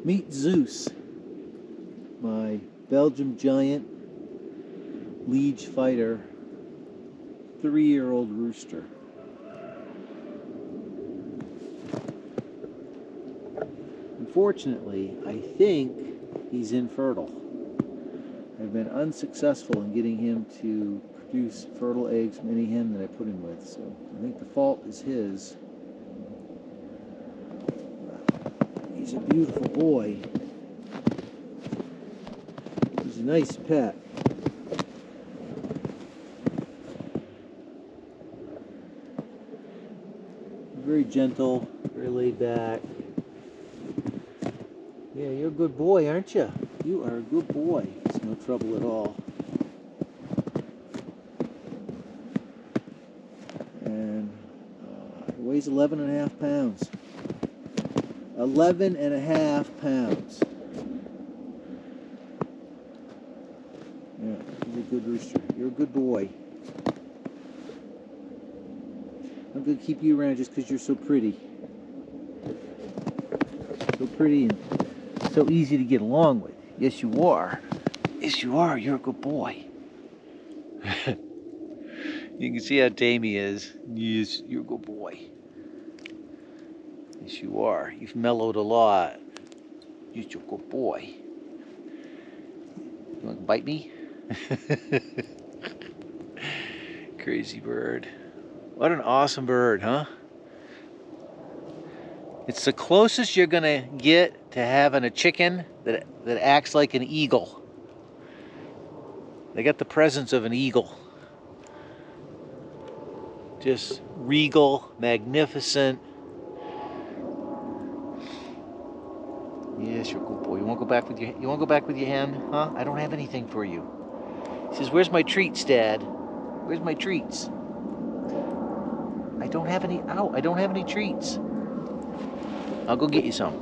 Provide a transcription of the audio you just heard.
Meet Zeus, my Belgian giant Liege fighter, 3-year-old rooster. Unfortunately, I think he's infertile. I've been unsuccessful in getting him to produce fertile eggs from any hen that I put him with, so I think the fault is his. He's a beautiful boy. He's a nice pet. Very gentle, very laid back. Yeah, you're a good boy, aren't you? You are a good boy. It's no trouble at all. And he weighs 11.5 pounds. 11.5 pounds. Yeah, he's a good rooster. You're a good boy. I'm going to keep you around just because you're so pretty. So pretty and so easy to get along with. Yes, you are. Yes, you are. You're a good boy. You can see how tame he is. Yes, you're a good boy. Yes, you are. You've mellowed a lot. Yes, you're a good boy. You want to bite me? Crazy bird. What an awesome bird, huh? It's the closest you're gonna get to having a chicken that acts like an eagle. They got the presence of an eagle. Just regal, magnificent. Yes, you're a good boy. You want to go back with your hen, huh? I don't have anything for you. He says, "Where's my treats, Dad? Where's my treats?" I don't have any treats. I'll go get you some.